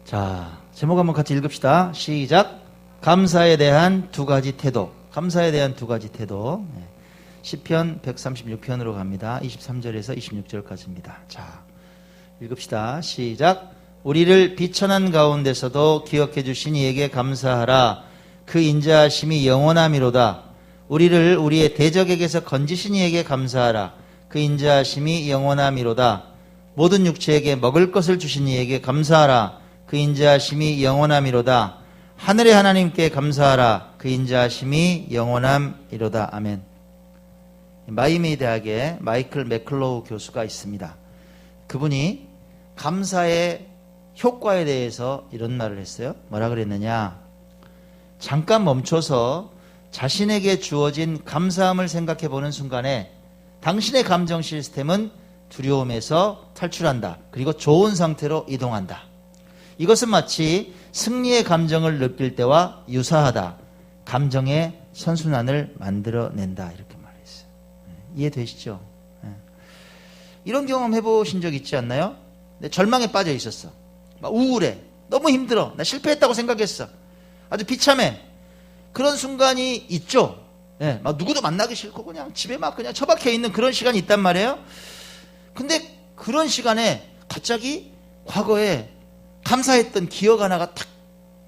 자, 제목 한번 같이 읽읍시다. 시작. 감사에 대한 두 가지 태도. 감사에 대한 두 가지 태도. 시편 136편으로 갑니다. 23절에서 26절까지입니다. 자, 읽읍시다. 시작. 우리를 비천한 가운데서도 기억해 주신 이에게 감사하라. 그 인자하심이 영원함이로다. 우리를 우리의 대적에게서 건지신 이에게 감사하라. 그 인자하심이 영원함이로다. 모든 육체에게 먹을 것을 주신 이에게 감사하라. 그 인자하심이 영원함이로다. 하늘의 하나님께 감사하라. 그 인자하심이 영원함이로다. 아멘. 마이애미 대학에 마이클 맥클로우 교수가 있습니다. 그분이 감사의 효과에 대해서 이런 말을 했어요. 뭐라 그랬느냐? 잠깐 멈춰서 자신에게 주어진 감사함을 생각해 보는 순간에 당신의 감정 시스템은 두려움에서 탈출한다. 그리고 좋은 상태로 이동한다. 이것은 마치 승리의 감정을 느낄 때와 유사하다. 감정의 선순환을 만들어낸다. 이렇게 말했어요. 이해되시죠? 이런 경험 해보신 적 있지 않나요? 절망에 빠져 있었어. 막 우울해. 너무 힘들어. 나 실패했다고 생각했어. 아주 비참해. 그런 순간이 있죠. 막 누구도 만나기 싫고 그냥 집에 막 그냥 처박혀 있는 그런 시간이 있단 말이에요. 근데 그런 시간에 갑자기 과거에 감사했던 기억 하나가 탁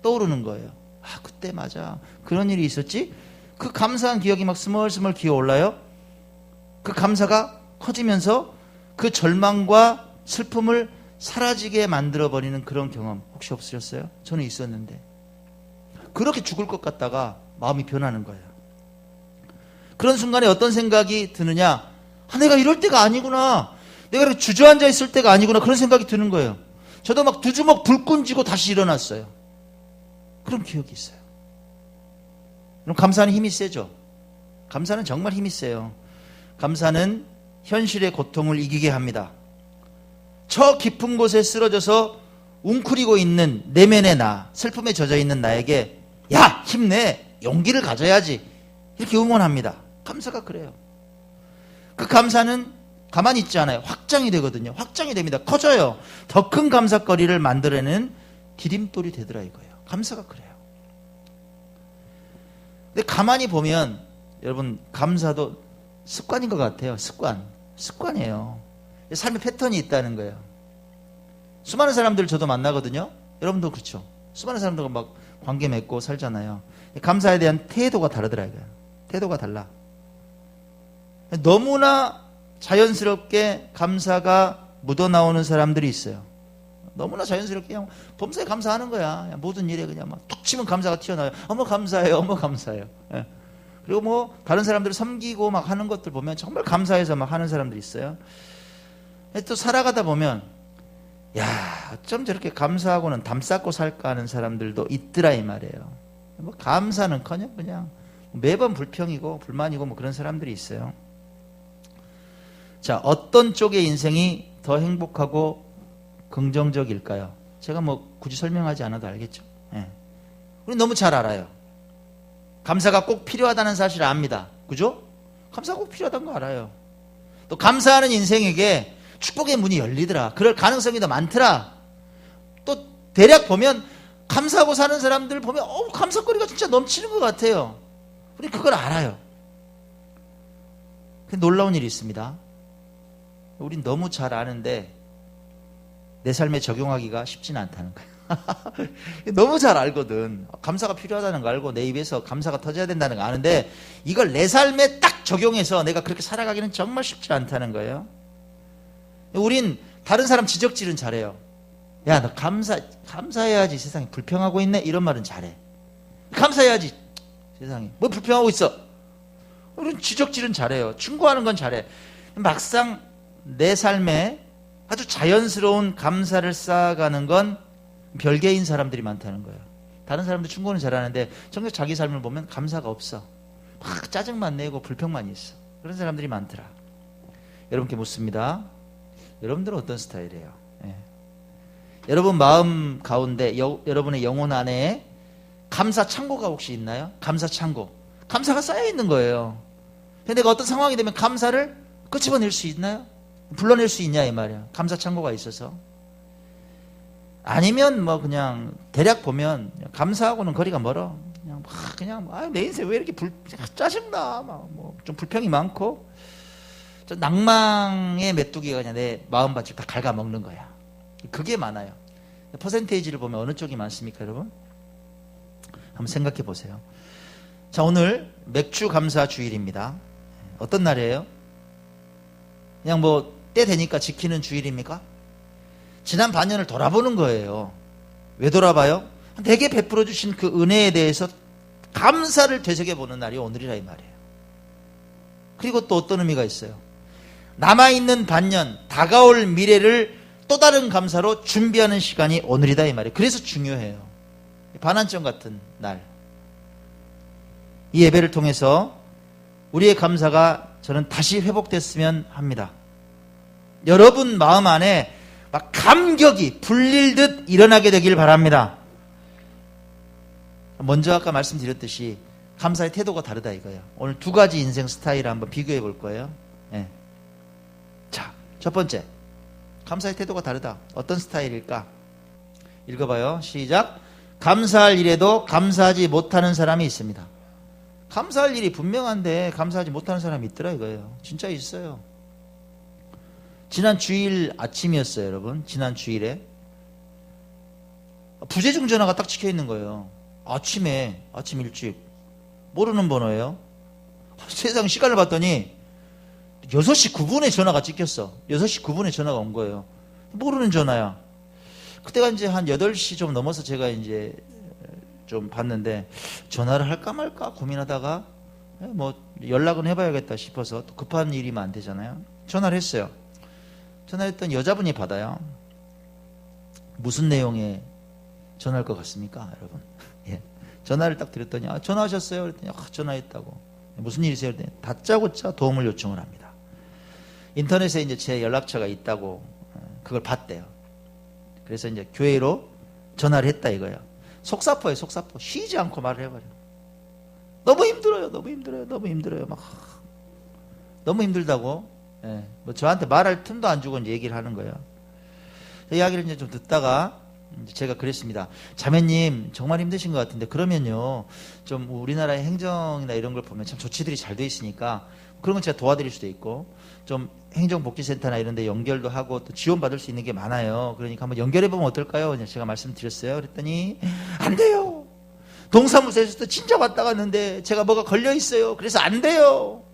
떠오르는 거예요. 아, 그때 맞아. 그런 일이 있었지? 그 감사한 기억이 막 스멀스멀 기어올라요. 그 감사가 커지면서 그 절망과 슬픔을 사라지게 만들어버리는 그런 경험 혹시 없으셨어요? 저는 있었는데. 그렇게 죽을 것 같다가 마음이 변하는 거예요. 그런 순간에 어떤 생각이 드느냐? 아, 내가 이럴 때가 아니구나. 내가 이렇게 주저앉아 있을 때가 아니구나. 그런 생각이 드는 거예요. 저도 막 두 주먹 불끈 쥐고 다시 일어났어요. 그런 기억이 있어요. 그럼 감사는 힘이 세죠? 감사는 정말 힘이 세요. 감사는 현실의 고통을 이기게 합니다. 저 깊은 곳에 쓰러져서 웅크리고 있는 내면의 나, 슬픔에 젖어 있는 나에게 야, 힘내, 용기를 가져야지 이렇게 응원합니다. 감사가 그래요. 그 감사는 가만히 있지 않아요. 확장이 되거든요. 확장이 됩니다. 커져요. 더 큰 감사거리를 만들어내는 디딤돌이 되더라 이거예요. 감사가 그래요. 근데 가만히 보면 여러분 감사도 습관인 것 같아요. 습관이에요. 삶의 패턴이 있다는 거예요. 수많은 사람들 저도 만나거든요. 여러분도 그렇죠. 수많은 사람들과 막 관계 맺고 살잖아요. 감사에 대한 태도가 다르더라고요. 태도가 달라. 너무나 자연스럽게 감사가 묻어나오는 사람들이 있어요. 너무나 자연스럽게 그냥 범사에 감사하는 거야. 모든 일에 그냥 막 툭 치면 감사가 튀어나와요. 어머 감사해요. 어머 감사해요. 예. 그리고 뭐 다른 사람들을 섬기고 막 하는 것들 보면 정말 감사해서 막 하는 사람들이 있어요. 또 살아가다 보면 야, 어쩜 저렇게 감사하고는 담 쌓고 살까 하는 사람들도 있더라 이 말이에요. 뭐 감사는커녕 그냥 매번 불평이고 불만이고 뭐 그런 사람들이 있어요. 자, 어떤 쪽의 인생이 더 행복하고 긍정적일까요? 제가 뭐 굳이 설명하지 않아도 알겠죠. 예. 우리 너무 잘 알아요. 감사가 꼭 필요하다는 사실을 압니다. 그죠? 감사가 꼭 필요하다는 거 알아요. 또 감사하는 인생에게 축복의 문이 열리더라. 그럴 가능성이 더 많더라. 또 대략 보면 감사하고 사는 사람들 보면 감사거리가 진짜 넘치는 것 같아요. 우리 그걸 알아요. 근데 놀라운 일이 있습니다. 우린 너무 잘 아는데 내 삶에 적용하기가 쉽지는 않다는 거예요. 너무 잘 알거든. 감사가 필요하다는 거 알고 내 입에서 감사가 터져야 된다는 거 아는데 이걸 내 삶에 딱 적용해서 내가 그렇게 살아가기는 정말 쉽지 않다는 거예요. 우린 다른 사람 지적질은 잘해요. 야, 너 감사해야지. 세상에 불평하고 있네. 이런 말은 잘해. 감사해야지. 세상에 뭐 불평하고 있어. 우린 지적질은 잘해요. 충고하는 건 잘해. 막상 내 삶에 아주 자연스러운 감사를 쌓아가는 건 별개인 사람들이 많다는 거예요. 다른 사람들 충고는 잘하는데 정작 자기 삶을 보면 감사가 없어. 막 짜증만 내고 불평만 있어. 그런 사람들이 많더라. 여러분께 묻습니다. 여러분들은 어떤 스타일이에요? 예. 여러분 마음 가운데 여러분의 영혼 안에 감사 창고가 혹시 있나요? 감사 창고. 감사가 쌓여 있는 거예요. 근데 내가 어떤 상황이 되면 감사를 끄집어낼 수 있나요? 불러낼 수 있냐 이 말이야. 감사 창고가 있어서. 아니면 뭐 그냥 대략 보면 감사하고는 거리가 멀어. 내 인생 왜 이렇게 짜증나. 막 뭐 좀 불평이 많고. 낭망의 메뚜기가 그냥 내 마음밭을 다 갉아먹는 거야. 그게 많아요. 퍼센테이지를 보면 어느 쪽이 많습니까, 여러분? 한번 생각해 보세요. 자, 오늘 맥주 감사 주일입니다. 어떤 날이에요? 그냥 뭐 때 되니까 지키는 주일입니까? 지난 반년을 돌아보는 거예요. 왜 돌아봐요? 내게 베풀어 주신 그 은혜에 대해서 감사를 되새겨보는 날이 오늘이라 이 말이에요. 그리고 또 어떤 의미가 있어요? 남아있는 반년, 다가올 미래를 또 다른 감사로 준비하는 시간이 오늘이다 이 말이에요. 그래서 중요해요. 반환점 같은 날. 이 예배를 통해서 우리의 감사가 저는 다시 회복됐으면 합니다. 여러분 마음 안에 막 감격이 불릴듯 일어나게 되길 바랍니다. 먼저 아까 말씀드렸듯이 감사의 태도가 다르다 이거예요. 오늘 두 가지 인생 스타일을 한번 비교해 볼 거예요. 네. 자, 첫 번째. 감사의 태도가 다르다. 어떤 스타일일까? 읽어봐요. 시작. 감사할 일에도 감사하지 못하는 사람이 있습니다. 감사할 일이 분명한데 감사하지 못하는 사람이 있더라 이거예요. 진짜 있어요. 지난 주일 아침이었어요, 여러분. 지난 주일에 부재중 전화가 딱 찍혀 있는 거예요. 아침 일찍 모르는 번호예요. 세상 시간을 봤더니 6시 9분에 전화가 찍혔어. 6시 9분에 전화가 온 거예요. 모르는 전화야. 그때가 이제 한 8시 좀 넘어서 제가 이제 좀 봤는데 전화를 할까 말까 고민하다가 뭐 연락은 해봐야겠다 싶어서 또 급한 일이면 안 되잖아요. 전화를 했어요. 전화했더니 여자분이 받아요. 무슨 내용의 전화할 것 같습니까, 여러분? 예. 전화를 딱 드렸더니 전화하셨어요? 그랬더니 전화했다고. 무슨 일이세요? 그랬더니 다짜고짜 도움을 요청을 합니다. 인터넷에 이제 제 연락처가 있다고 그걸 봤대요. 그래서 이제 교회로 전화를 했다 이거예요. 속사포예요, 속사포. 쉬지 않고 말을 해버려. 너무 힘들어요. 막 너무 힘들다고. 예, 뭐 저한테 말할 틈도 안 주고 이제 얘기를 하는 거예요. 이야기를 이제 좀 듣다가 이제 제가 그랬습니다. 자매님 정말 힘드신 것 같은데 그러면요 좀 우리나라의 행정이나 이런 걸 보면 참 조치들이 잘 돼 있으니까 그런 건 제가 도와드릴 수도 있고 좀 행정복지센터나 이런 데 연결도 하고 또 지원받을 수 있는 게 많아요. 그러니까 한번 연결해 보면 어떨까요? 제가 말씀드렸어요. 그랬더니 안 돼요. 동사무소에서도 진짜 왔다 갔는데 제가 뭐가 걸려 있어요. 그래서 안 돼요.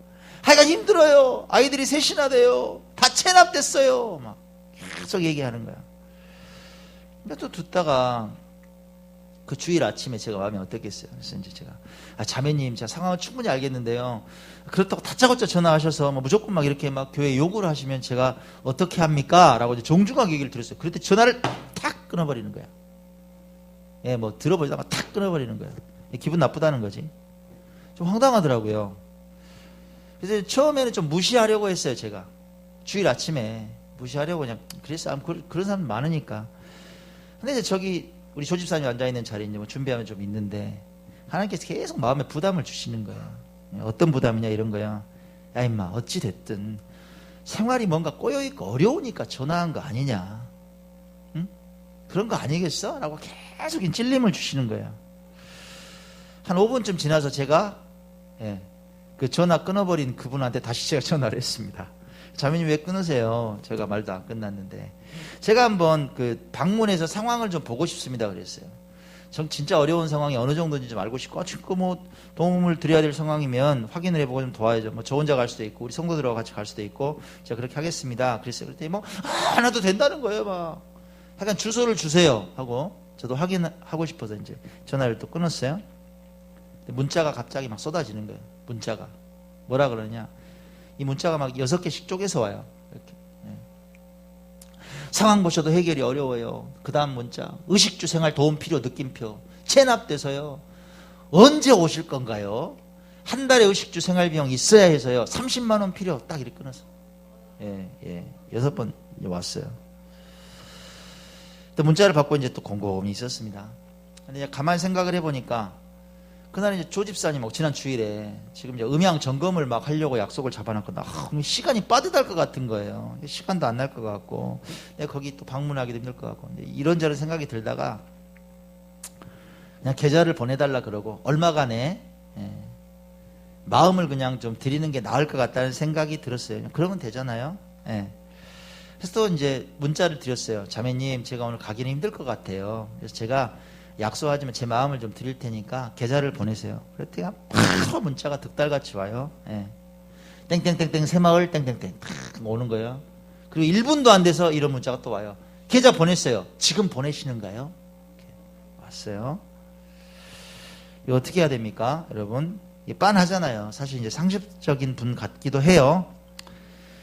하여간 힘들어요. 아이들이 셋이나 돼요. 다 체납됐어요. 막 계속 얘기하는 거야. 근데 또 듣다가 그 주일 아침에 제가 마음이 어떻겠어요. 그래서 이제 제가 자매님 제가 상황을 충분히 알겠는데요. 그렇다고 다짜고짜 전화하셔서 뭐 무조건 막 이렇게 막 교회 요구를 하시면 제가 어떻게 합니까? 라고 이제 정중하게 얘기를 드렸어요. 그랬더니 전화를 탁 끊어버리는 거야. 예, 뭐 들어버리다가 탁 끊어버리는 거야. 기분 나쁘다는 거지. 좀 황당하더라고요. 그래서 처음에는 좀 무시하려고 했어요, 제가. 주일 아침에 무시하려고 그냥 그랬어요. 그런 사람 많으니까. 근데 이제 저기 우리 조집사님 앉아있는 자리에 이제 뭐 준비하면 좀 있는데 하나님께서 계속 마음에 부담을 주시는 거예요. 어떤 부담이냐 이런 거야. 야 임마 어찌됐든 생활이 뭔가 꼬여있고 어려우니까 전화한 거 아니냐. 응? 그런 거 아니겠어? 라고 계속 찔림을 주시는 거예요. 한 5분쯤 지나서 제가 그 전화 끊어버린 그분한테 다시 제가 전화를 했습니다. 자매님 왜 끊으세요? 제가 말도 안 끝났는데. 제가 한번 그 방문해서 상황을 좀 보고 싶습니다 그랬어요. 전 진짜 어려운 상황이 어느 정도인지 좀 알고 싶고 지금 뭐 도움을 드려야 될 상황이면 확인을 해보고 좀 도와야죠. 뭐 저 혼자 갈 수도 있고 우리 성도들하고 같이 갈 수도 있고 제가 그렇게 하겠습니다. 그랬어요. 그랬더니 뭐 안 와도 된다는 거예요. 막 약간 주소를 주세요 하고 저도 확인하고 싶어서 이제 전화를 또 끊었어요. 문자가 갑자기 막 쏟아지는 거예요. 문자가 뭐라 그러냐, 이 문자가 막 6개씩 쪼개서 와요. 이렇게. 상황 보셔도 해결이 어려워요. 그 다음 문자, 의식주 생활 도움 필요 느낌표 체납돼서요. 언제 오실 건가요? 한 달에 의식주 생활 비용 있어야 해서요. 30만 원 필요. 딱 이렇게 끊어서 6번 왔어요. 또 문자를 받고 이제 또 곰곰이 있었습니다. 근데 가만히 생각을 해보니까 그날 이제 조 집사님 지난 주일에 지금 이제 음향 점검을 막 하려고 약속을 잡아놨거든. 시간이 빠듯할 것 같은 거예요. 시간도 안 날 것 같고, 내가 거기 또 방문하기도 힘들 것 같고, 이런저런 생각이 들다가 그냥 계좌를 보내달라 그러고 얼마간에 마음을 그냥 좀 드리는 게 나을 것 같다는 생각이 들었어요. 그러면 되잖아요. 그래서 또 이제 문자를 드렸어요. 자매님, 제가 오늘 가기는 힘들 것 같아요. 그래서 제가 약속하지만 제 마음을 좀 드릴 테니까 계좌를 보내세요. 그랬더니 바로 문자가 득달같이 와요. 땡땡땡땡 새마을 땡땡땡 오는 거예요. 그리고 1분도 안 돼서 이런 문자가 또 와요. 계좌 보냈어요. 지금 보내시는가요? 왔어요. 이거 어떻게 해야 됩니까? 여러분, 빤하잖아요. 사실 이제 상식적인 분 같기도 해요.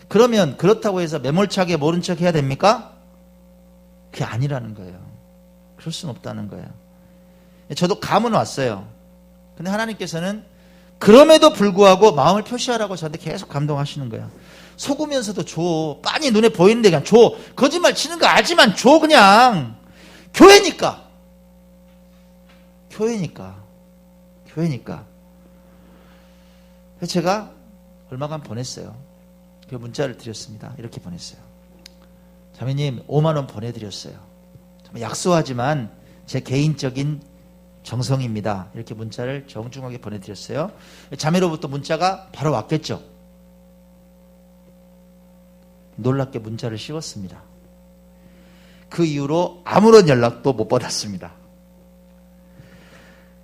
그러면 그렇다고 해서 매몰차게 모른 척 해야 됩니까? 그게 아니라는 거예요. 그럴 수는 없다는 거예요. 저도 감은 왔어요. 근데 하나님께서는 그럼에도 불구하고 마음을 표시하라고 저한테 계속 감동하시는 거예요. 속으면서도 줘. 빤히 눈에 보이는데 그냥 줘. 거짓말 치는 거 알지만 줘 그냥. 교회니까. 그래서 제가 얼마간 보냈어요. 그 문자를 드렸습니다. 이렇게 보냈어요. 자매님 5만 원 보내드렸어요. 약소하지만 제 개인적인 정성입니다. 이렇게 문자를 정중하게 보내드렸어요. 자매로부터 문자가 바로 왔겠죠. 놀랍게 문자를 씌웠습니다. 그 이후로 아무런 연락도 못 받았습니다.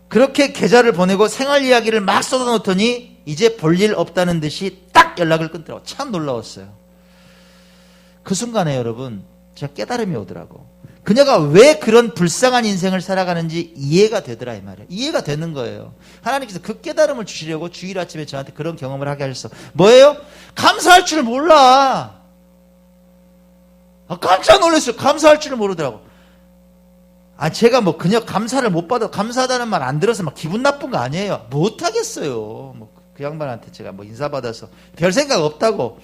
그렇게 계좌를 보내고 생활 이야기를 막 쏟아놓더니 이제 볼 일 없다는 듯이 딱 연락을 끊더라고. 참 놀라웠어요. 그 순간에 여러분 제가 깨달음이 오더라고. 그녀가 왜 그런 불쌍한 인생을 살아가는지 이해가 되더라 이 말이에요. 이해가 되는 거예요. 하나님께서 그 깨달음을 주시려고 주일 아침에 저한테 그런 경험을 하게 하셨어. 뭐예요? 감사할 줄 몰라. 깜짝 놀랐어요. 감사할 줄을 모르더라고. 제가 그녀 감사를 못 받아, 감사하다는 말 안 들어서 막 기분 나쁜 거 아니에요. 못 하겠어요. 그 양반한테 제가 인사받아서 별 생각 없다고.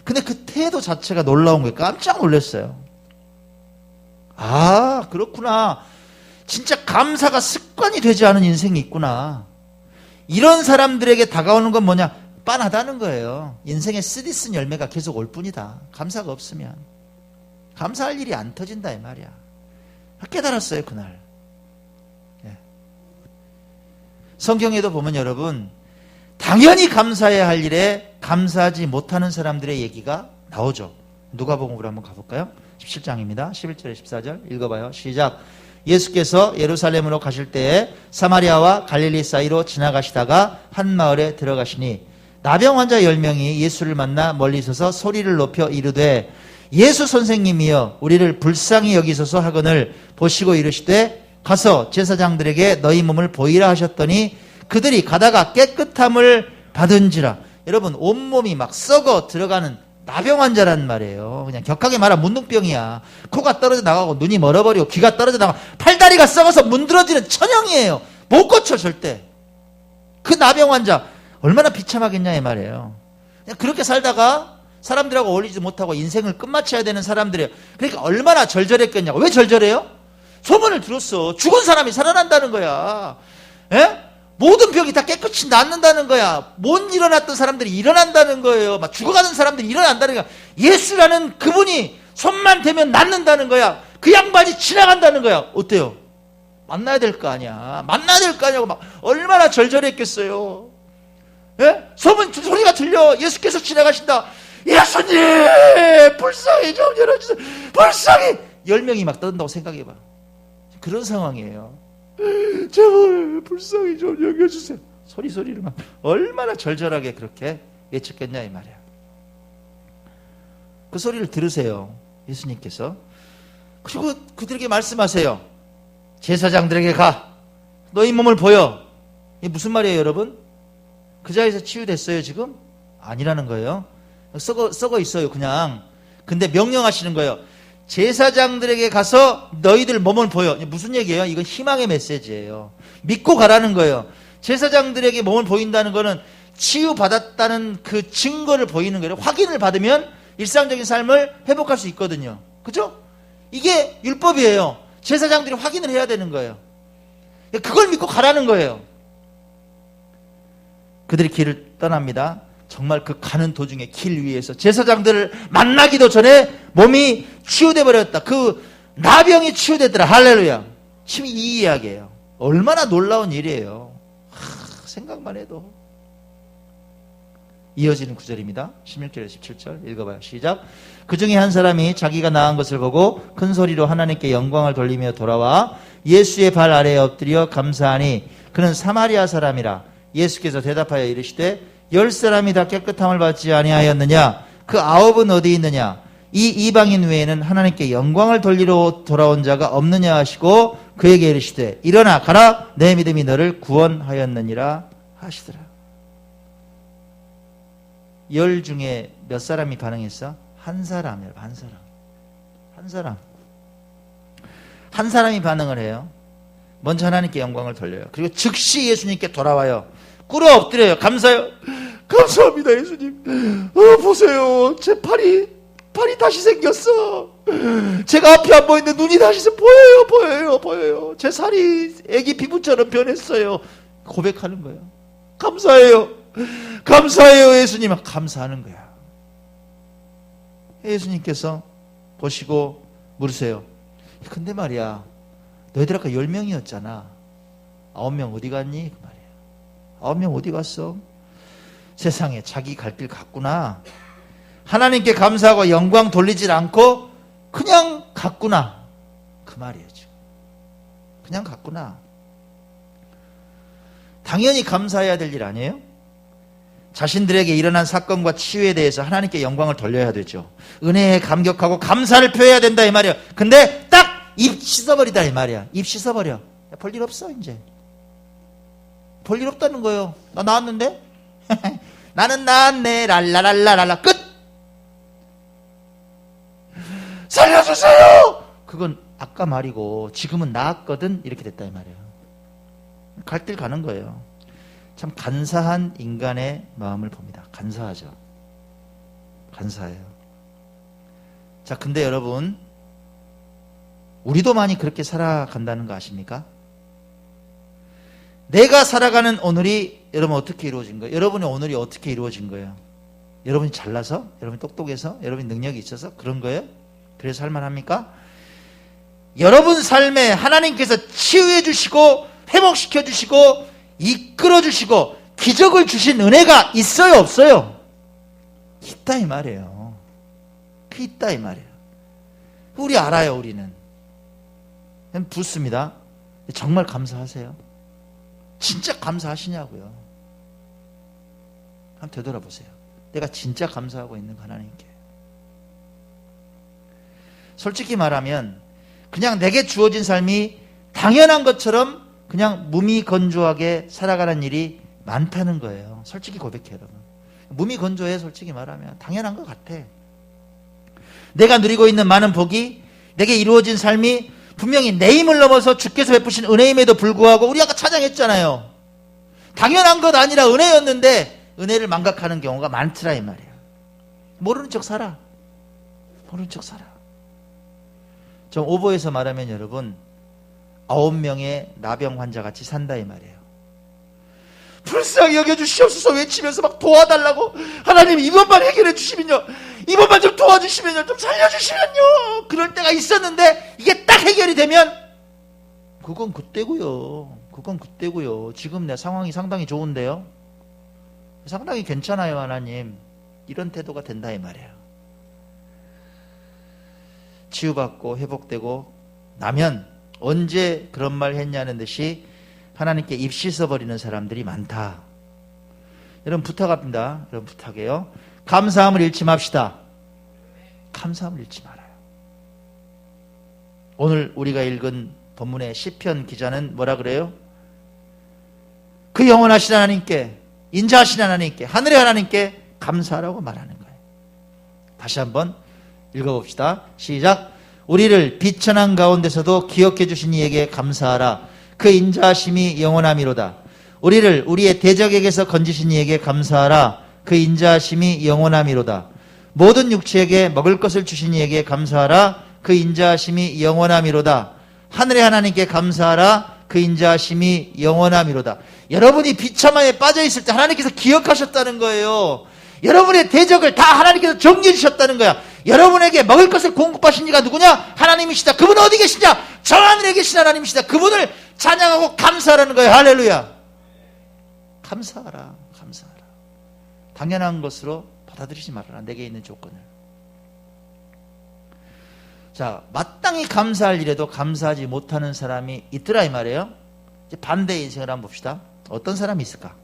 근데 그 태도 자체가 놀라운 거예요. 깜짝 놀랐어요. 그렇구나. 진짜 감사가 습관이 되지 않은 인생이 있구나. 이런 사람들에게 다가오는 건 뭐냐? 빤하다는 거예요. 인생에 쓰디 쓴 열매가 계속 올 뿐이다. 감사가 없으면. 감사할 일이 안 터진다 이 말이야. 깨달았어요 그날. 성경에도 보면 여러분 당연히 감사해야 할 일에 감사하지 못하는 사람들의 얘기가 나오죠. 누가복음으로 한번 가볼까요? 17장입니다. 11절에 14절 읽어봐요. 시작. 예수께서 예루살렘으로 가실 때에 사마리아와 갈릴리 사이로 지나가시다가 한 마을에 들어가시니 나병 환자 10명이 예수를 만나 멀리 서서 소리를 높여 이르되 예수 선생님이여 우리를 불쌍히 여기소서 하거늘 보시고 이르시되 가서 제사장들에게 너희 몸을 보이라 하셨더니 그들이 가다가 깨끗함을 받은지라. 여러분 온몸이 막 썩어 들어가는 나병 환자란 말이에요. 그냥 격하게 말하면 문둥병이야. 코가 떨어져 나가고 눈이 멀어버리고 귀가 떨어져 나가고 팔다리가 썩어서 문드러지는 천형이에요. 못 고쳐 절대. 그 나병 환자 얼마나 비참하겠냐 이 말이에요. 그냥 그렇게 살다가 사람들하고 어울리지 못하고 인생을 끝마쳐야 되는 사람들이에요. 그러니까 얼마나 절절했겠냐고. 왜 절절해요? 소문을 들었어. 죽은 사람이 살아난다는 거야. 모든 병이 다 깨끗이 낫는다는 거야. 못 일어났던 사람들이 일어난다는 거예요. 막 죽어가는 사람들이 일어난다는 거야. 예수라는 그분이 손만 대면 낫는다는 거야. 그 양반이 지나간다는 거야. 어때요? 만나야 될 거 아니야. 만나야 될 거 아니냐고 막 얼마나 절절했겠어요. 소문 소리가 들려. 예수께서 지나가신다. 예수님 불쌍히 좀 열어주세요. 불쌍히 10명이 막 떠든다고 생각해봐. 그런 상황이에요. 제발 불쌍히 좀 여겨주세요. 소리를 막 얼마나 절절하게 그렇게 외쳤겠냐 이 말이야. 그 소리를 들으세요. 예수님께서. 그리고 그들에게 말씀하세요. 제사장들에게 가. 너희 몸을 보여. 이게 무슨 말이에요 여러분? 그 자리에서 치유됐어요 지금? 아니라는 거예요. 썩어 있어요 그냥. 근데 명령하시는 거예요. 제사장들에게 가서 너희들 몸을 보여. 무슨 얘기예요? 이건 희망의 메시지예요. 믿고 가라는 거예요. 제사장들에게 몸을 보인다는 거는 치유받았다는 그 증거를 보이는 거예요. 확인을 받으면 일상적인 삶을 회복할 수 있거든요. 그죠? 이게 율법이에요. 제사장들이 확인을 해야 되는 거예요. 그걸 믿고 가라는 거예요. 그들이 길을 떠납니다. 정말 그 가는 도중에 길 위에서 제사장들을 만나기도 전에 몸이 치유돼 버렸다. 그 나병이 치유되더라. 할렐루야. 지금 이 이야기예요. 얼마나 놀라운 일이에요. 생각만 해도. 이어지는 구절입니다. 16절에서 17절 읽어봐요. 시작. 그 중에 한 사람이 자기가 나은 것을 보고 큰 소리로 하나님께 영광을 돌리며 돌아와 예수의 발 아래에 엎드려 감사하니 그는 사마리아 사람이라. 예수께서 대답하여 이르시되 10사람이 다 깨끗함을 받지 아니하였느냐? 그 9은 어디 있느냐? 이 이방인 외에는 하나님께 영광을 돌리러 돌아온 자가 없느냐 하시고 그에게 이르시되 일어나 가라 내 믿음이 너를 구원하였느니라 하시더라. 10 중에 몇 사람이 반응했어? 한 사람이에요. 한 사람이 반응을 해요. 먼저 하나님께 영광을 돌려요. 그리고 즉시 예수님께 돌아와요. 꿇어 엎드려요. 감사해요. 감사합니다 예수님. 보세요. 제 팔이 다시 생겼어. 제가 앞이 안 보이는데 눈이 다시 보여요. 제 살이 애기 피부처럼 변했어요. 고백하는 거예요. 감사해요 예수님. 감사하는 거야. 예수님께서 보시고 물으세요. 근데 말이야, 너희들 아까 10명이었잖아 9명 어디 갔니? 그 말이야. 9명 어디 갔어? 세상에 자기 갈 길 갔구나. 하나님께 감사하고 영광 돌리질 않고 그냥 갔구나. 그 말이에요. 그냥 갔구나. 당연히 감사해야 될 일 아니에요? 자신들에게 일어난 사건과 치유에 대해서 하나님께 영광을 돌려야 되죠. 은혜에 감격하고 감사를 표해야 된다 이 말이에요. 근데 딱 입 씻어버리다 이 말이야. 입 씻어버려. 볼 일 없어 이제. 볼 일 없다는 거예요. 나 나왔는데? 나는 나왔네. 랄라랄라랄라 끝. 살려주세요. 그건 아까 말이고 지금은 나았거든. 이렇게 됐다 이 말이에요. 갈 길 가는 거예요. 참 간사한 인간의 마음을 봅니다. 간사하죠. 간사해요. 자, 근데 여러분, 우리도 많이 그렇게 살아간다는 거 아십니까? 내가 살아가는 오늘이 여러분 어떻게 이루어진 거예요? 여러분의 오늘이 어떻게 이루어진 거예요? 여러분이 잘나서? 여러분이 똑똑해서? 여러분이 능력이 있어서? 그런 거예요? 그래서 살만합니까? 여러분 삶에 하나님께서 치유해 주시고 회복시켜 주시고 이끌어 주시고 기적을 주신 은혜가 있어요 없어요? 있다 이 말이에요. 있다 이 말이에요. 우리 알아요. 우리는 붙습니다. 정말 감사하세요? 진짜 감사하시냐고요. 한번 되돌아보세요. 내가 진짜 감사하고 있는 하나님께. 솔직히 말하면 그냥 내게 주어진 삶이 당연한 것처럼 그냥 무미건조하게 살아가는 일이 많다는 거예요. 솔직히 고백해요, 여러분. 무미건조해, 솔직히 말하면. 당연한 것 같아. 내가 누리고 있는 많은 복이, 내게 이루어진 삶이 분명히 내 힘을 넘어서 주께서 베푸신 은혜임에도 불구하고 우리 아까 찬양했잖아요. 당연한 것 아니라 은혜였는데 은혜를 망각하는 경우가 많더라 이 말이에요. 모르는 척 살아. 모르는 척 살아. 좀 오버해서 말하면 여러분 9명의 나병 환자 같이 산다 이 말이에요. 불쌍히 여겨주시옵소서 외치면서 막 도와달라고. 하나님 이것만 해결해 주시면요, 이것만 좀 도와주시면요, 좀 살려주시면요. 그럴 때가 있었는데 이게 딱 해결이 되면 그건 그때고요. 지금 내 상황이 상당히 좋은데요, 상당히 괜찮아요 하나님, 이런 태도가 된다 이 말이에요. 치유받고 회복되고 나면 언제 그런 말 했냐는 듯이 하나님께 입 씻어버리는 사람들이 많다. 여러분 부탁합니다. 여러분 부탁해요. 감사함을 잃지 맙시다. 감사함을 잃지 말아요. 오늘 우리가 읽은 본문의 시편 기자는 뭐라 그래요? 그 영원하신 하나님께, 인자하신 하나님께, 하늘의 하나님께 감사하라고 말하는 거예요. 다시 한번 읽어봅시다. 시작. 우리를 비천한 가운데서도 기억해 주신 이에게 감사하라. 그 인자하심이 영원함이로다. 우리를 우리의 대적에게서 건지신 이에게 감사하라. 그 인자하심이 영원함이로다. 모든 육체에게 먹을 것을 주신 이에게 감사하라. 그 인자하심이 영원함이로다. 하늘의 하나님께 감사하라. 그 인자하심이 영원함이로다. 여러분이 비참함에 빠져 있을 때 하나님께서 기억하셨다는 거예요. 여러분의 대적을 다 하나님께서 정리해 주셨다는 거야. 여러분에게 먹을 것을 공급하신 이가 누구냐? 하나님이시다. 그분은 어디 계시냐? 저 하늘에 계신 하나님이시다. 그분을 찬양하고 감사하라는 거예요. 할렐루야. 감사하라. 감사하라. 당연한 것으로 받아들이지 말아라. 내게 있는 조건을. 자, 마땅히 감사할 일에도 감사하지 못하는 사람이 있더라 이 말이에요. 이제 반대의 인생을 한번 봅시다. 어떤 사람이 있을까?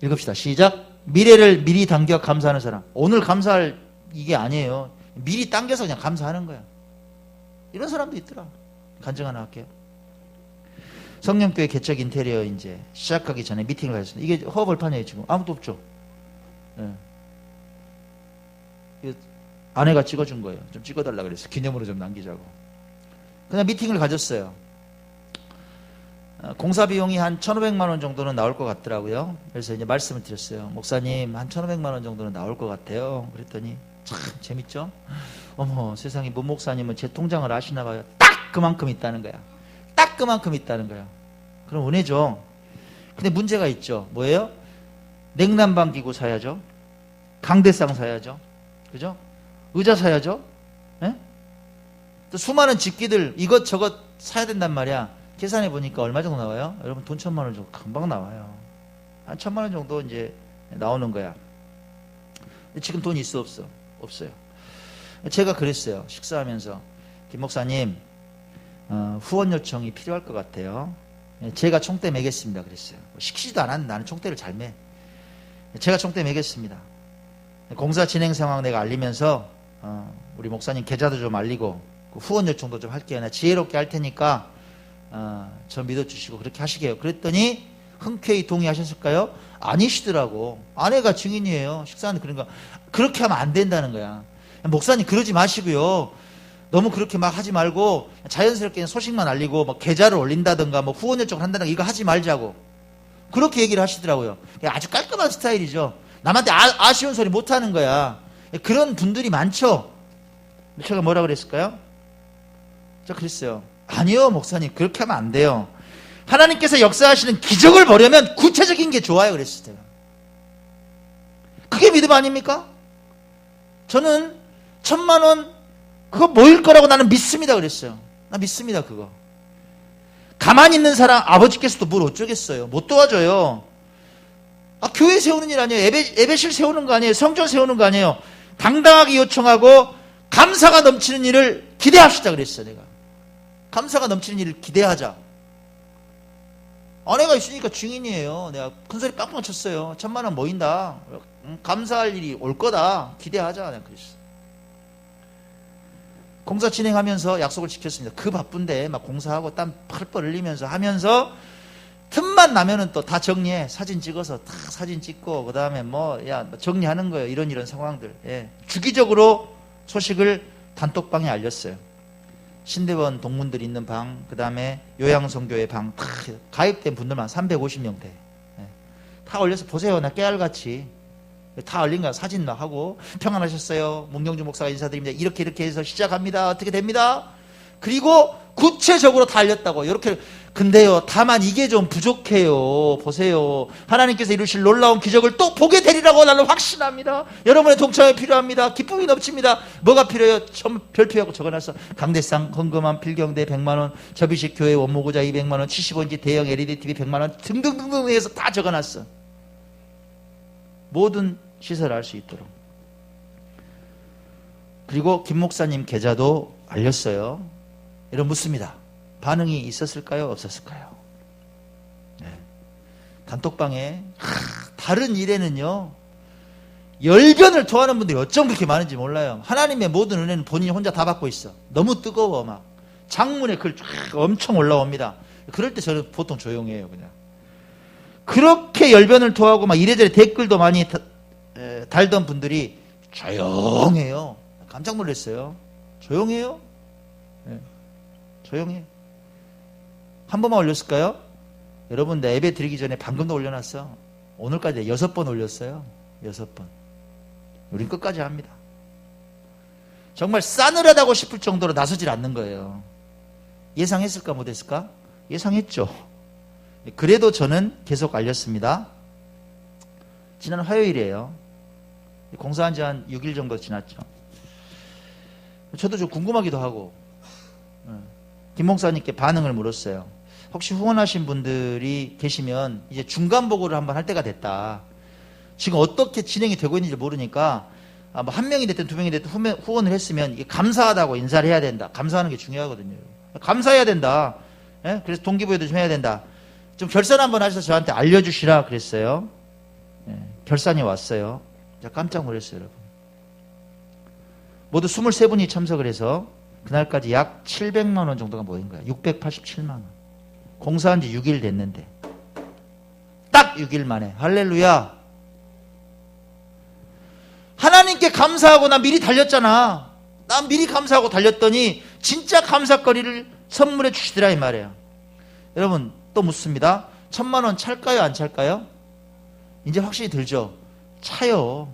읽읍시다. 시작. 미래를 미리 당겨 감사하는 사람. 오늘 감사할 이게 아니에요. 미리 당겨서 그냥 감사하는 거야. 이런 사람도 있더라. 간증 하나 할게요. 성령교회 개척 인테리어 이제 시작하기 전에 미팅을 가졌습니다. 이게 허벌판이에요 지금. 아무도 없죠. 예. 아내가 찍어준 거예요. 좀 찍어달라 그랬어요. 기념으로 좀 남기자고. 그냥 미팅을 가졌어요. 공사 비용이 한 1,500만 원 정도는 나올 것 같더라고요. 그래서 이제 말씀을 드렸어요. 목사님, 한 1,500만 원 정도는 나올 것 같아요. 그랬더니 참 재밌죠? 어머, 세상에 문 목사님은 제 통장을 아시나 봐요. 딱 그만큼 있다는 거야. 딱 그만큼 있다는 거야. 그럼 은혜죠. 근데 문제가 있죠. 뭐예요? 냉난방 기구 사야죠. 강대상 사야죠. 그죠? 의자 사야죠. 예? 또 수많은 집기들 이것저것 사야 된단 말이야. 계산해 보니까 얼마 정도 나와요? 여러분 돈 1,000만 원 정도 금방 나와요. 한 1,000만 원 정도 이제 나오는 거야. 근데 지금 돈이 있어 없어? 없어요. 제가 그랬어요. 식사하면서 김 목사님 후원 요청이 필요할 것 같아요. 제가 총대 매겠습니다. 그랬어요. 시키지도 않았는데 나는 총대를 잘 매. 제가 총대 매겠습니다. 공사 진행 상황 내가 알리면서 우리 목사님 계좌도 좀 알리고 후원 요청도 좀 할게요. 나 지혜롭게 할 테니까 저 믿어주시고 그렇게 하시게요. 그랬더니 흔쾌히 동의하셨을까요? 아니시더라고. 아내가 증인이에요. 식사하는데 그러니까 그렇게 하면 안 된다는 거야. 목사님 그러지 마시고요. 너무 그렇게 막 하지 말고 자연스럽게 소식만 알리고 뭐 계좌를 올린다든가 뭐 후원 요청을 한다든가 이거 하지 말자고. 그렇게 얘기를 하시더라고요. 아주 깔끔한 스타일이죠. 남한테 아쉬운 소리 못 하는 거야. 그런 분들이 많죠. 제가 뭐라 그랬을까요? 저 그랬어요. 아니요, 목사님. 그렇게 하면 안 돼요. 하나님께서 역사하시는 기적을 보려면 구체적인 게 좋아요. 그랬어요. 그게 믿음 아닙니까? 저는 1,000만 원 그거 모일 거라고 나는 믿습니다. 그랬어요. 나 믿습니다. 그거. 가만히 있는 사람 아버지께서도 뭘 어쩌겠어요. 못 도와줘요. 교회 세우는 일 아니에요. 예배실 세우는 거 아니에요. 성전 세우는 거 아니에요. 당당하게 요청하고 감사가 넘치는 일을 기대합시다. 그랬어요. 내가. 감사가 넘치는 일을 기대하자. 아내가 있으니까 증인이에요. 내가 큰소리 빵빵 쳤어요. 1,000만 원 모인다. 감사할 일이 올 거다. 기대하자. 내가 그랬어요. 공사 진행하면서 약속을 지켰습니다. 그 바쁜데 막 공사하고 땀 펄펄 흘리면서 하면서 틈만 나면은 또 다 정리해. 사진 찍어서 다 사진 찍고 그 다음에 정리하는 거예요. 이런 상황들. 예. 주기적으로 소식을 단톡방에 알렸어요. 신대원 동문들 있는 방, 그 다음에 요양성교회 방, 다 가입된 분들만 350명대. 예. 다 올려서 보세요. 나 깨알같이. 다 올린 거야. 사진 막 하고. 평안하셨어요. 문경주 목사가 인사드립니다. 이렇게 해서 시작합니다. 어떻게 됩니다. 그리고 구체적으로 다 알렸다고. 이렇게. 근데요, 다만 이게 좀 부족해요. 보세요. 하나님께서 이루실 놀라운 기적을 또 보게 되리라고 나는 확신합니다. 여러분의 동참이 필요합니다. 기쁨이 넘칩니다. 뭐가 필요해요? 별표하고 적어놨어. 강대상, 헌금함, 필경대 100만원, 접이식 교회 원모구자 200만원, 75인치 대형 LED TV 100만원 등등등등 해서 다 적어놨어. 모든 시설을 할 수 있도록. 그리고 김 목사님 계좌도 알렸어요. 이런 묻습니다. 반응이 있었을까요? 없었을까요? 네. 단톡방에 다른 일에는요 열변을 토하는 분들이 어쩜 그렇게 많은지 몰라요. 하나님의 모든 은혜는 본인이 혼자 다 받고 있어. 너무 뜨거워. 막 장문에 글 쫙 엄청 올라옵니다. 그럴 때 저는 보통 조용해요. 그냥 그렇게 열변을 토하고 막 이래저래 댓글도 많이 달던 분들이 조용해요. 깜짝 놀랐어요. 조용해요. 네. 조용해. 한 번만 올렸을까요? 여러분, 내 예배 드리기 전에 방금도 올려놨어. 오늘까지 6번 올렸어요. 6번. 우린 끝까지 합니다. 정말 싸늘하다고 싶을 정도로 나서질 않는 거예요. 예상했을까 못했을까? 예상했죠. 그래도 저는 계속 알렸습니다. 지난 화요일이에요. 공사한 지 한 6일 정도 지났죠. 저도 좀 궁금하기도 하고 김 목사님께 반응을 물었어요. 혹시 후원하신 분들이 계시면 이제 중간 보고를 한번 할 때가 됐다. 지금 어떻게 진행이 되고 있는지 모르니까 뭐 한 명이 됐든 두 명이 됐든 후원을 했으면 이게 감사하다고 인사를 해야 된다. 감사하는 게 중요하거든요. 감사해야 된다. 예? 그래서 동기부여도 좀 해야 된다. 좀 결산 한번 하셔서 저한테 알려주시라 그랬어요. 예, 결산이 왔어요. 제가 깜짝 놀랐어요, 여러분. 모두 23분이 참석을 해서 그날까지 약 700만 원 정도가 모인 거예요. 687만 원. 공사한 지 6일 됐는데 딱 6일 만에 할렐루야. 하나님께 감사하고 나 미리 달렸잖아. 난 미리 감사하고 달렸더니 진짜 감사거리를 선물해 주시더라 이 말이에요. 여러분 또 묻습니다. 1000만 원 찰까요 안 찰까요? 이제 확실히 들죠. 차요.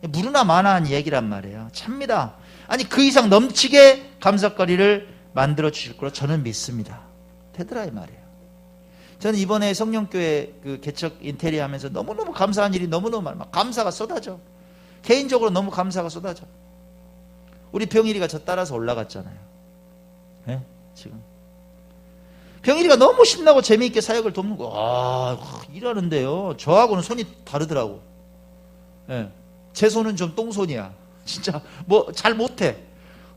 무르나 마나한 얘기란 말이에요. 찹니다. 아니 그 이상 넘치게 감사거리를 만들어 주실 거로 저는 믿습니다. 되더라 이 말이에요. 저는 이번에 성령교회 그 개척 인테리어 하면서 너무너무 감사한 일이 너무너무 많아요. 막 감사가 쏟아져. 개인적으로 너무 감사가 쏟아져. 우리 병일이가 저 따라서 올라갔잖아요. 네? 지금 병일이가 너무 신나고 재미있게 사역을 돕는 거. 일하는데요. 저하고는 손이 다르더라고. 네. 제 손은 좀 똥손이야. 진짜 뭐 잘 못해.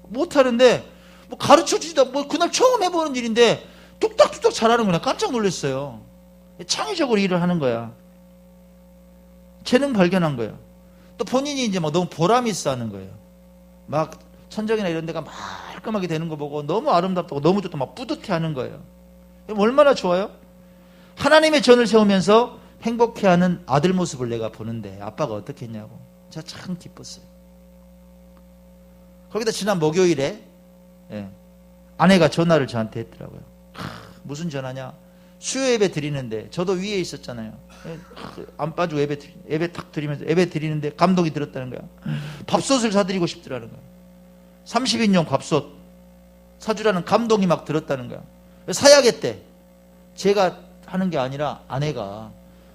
못하는데 뭐 가르쳐주지도 뭐 그날 처음 해보는 일인데 뚝딱뚝딱 잘하는 거야. 깜짝 놀랐어요. 창의적으로 일을 하는 거야. 재능 발견한 거예요. 또 본인이 이제 막 너무 보람이 있어 하는 거예요. 막 천정이나 이런 데가 말끔하게 되는 거 보고 너무 아름답다고 너무 좋다 막 뿌듯해 하는 거예요. 얼마나 좋아요? 하나님의 전을 세우면서 행복해하는 아들 모습을 내가 보는데 아빠가 어떻게 했냐고. 제가 참 기뻤어요. 거기다 지난 목요일에 아내가 전화를 저한테 했더라고요. 무슨 전화냐? 수요 예배 드리는데 저도 위에 있었잖아요. 안 빠지고 예배 탁 드리면서 예배 드리는데 감동이 들었다는 거야. 밥솥을 사드리고 싶더라는 거야. 30인용 밥솥 사주라는 감동이 막 들었다는 거야. 사야겠대. 제가 하는 게 아니라 아내가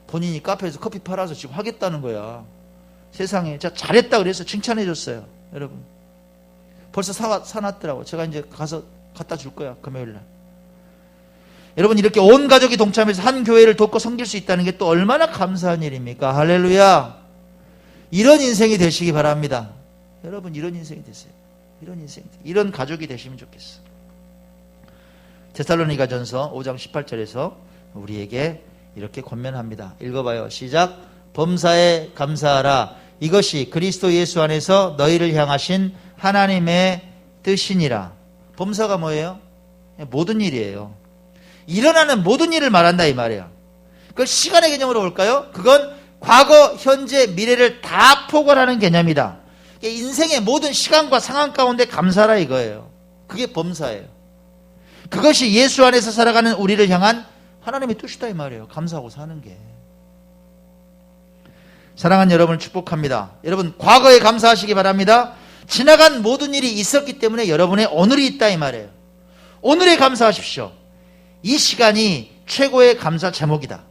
본인이 카페에서 커피 팔아서 지금 하겠다는 거야. 세상에. 제가 잘했다 그래서 칭찬해 줬어요. 여러분. 벌써 사놨더라고. 제가 이제 가서 갖다 줄 거야. 금요일 날. 여러분 이렇게 온 가족이 동참해서 한 교회를 돕고 섬길 수 있다는 게 또 얼마나 감사한 일입니까? 할렐루야. 이런 인생이 되시기 바랍니다. 여러분 이런 인생이 되세요. 이런 가족이 되시면 좋겠어. 데살로니가전서 5장 18절에서 우리에게 이렇게 권면합니다. 읽어봐요. 시작. 범사에 감사하라. 이것이 그리스도 예수 안에서 너희를 향하신 하나님의 뜻이니라. 범사가 뭐예요? 모든 일이에요. 일어나는 모든 일을 말한다 이 말이에요. 그걸 시간의 개념으로 볼까요? 그건 과거, 현재, 미래를 다 포괄하는 개념이다. 인생의 모든 시간과 상황 가운데 감사라 이거예요. 그게 범사예요. 그것이 예수 안에서 살아가는 우리를 향한 하나님의 뜻이다 이 말이에요. 감사하고 사는 게. 사랑하는 여러분을 축복합니다. 여러분 과거에 감사하시기 바랍니다. 지나간 모든 일이 있었기 때문에 여러분의 오늘이 있다 이 말이에요. 오늘에 감사하십시오. 이 시간이 최고의 감사 제목이다.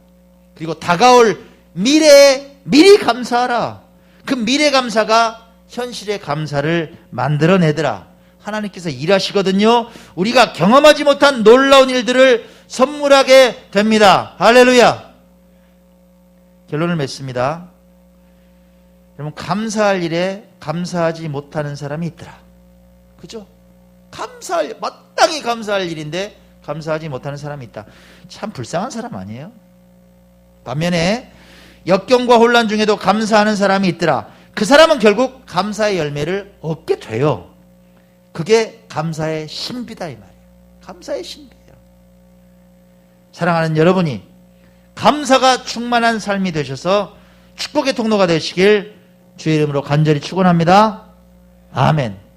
그리고 다가올 미래에 미리 감사하라. 그 미래 감사가 현실의 감사를 만들어내더라. 하나님께서 일하시거든요. 우리가 경험하지 못한 놀라운 일들을 선물하게 됩니다. 할렐루야. 결론을 맺습니다. 여러분 감사할 일에 감사하지 못하는 사람이 있더라. 그죠? 마땅히 감사할 일인데 감사하지 못하는 사람이 있다. 참 불쌍한 사람 아니에요? 반면에 역경과 혼란 중에도 감사하는 사람이 있더라. 그 사람은 결국 감사의 열매를 얻게 돼요. 그게 감사의 신비다 이 말이에요. 감사의 신비예요. 사랑하는 여러분이 감사가 충만한 삶이 되셔서 축복의 통로가 되시길 주의 이름으로 간절히 축원합니다. 아멘.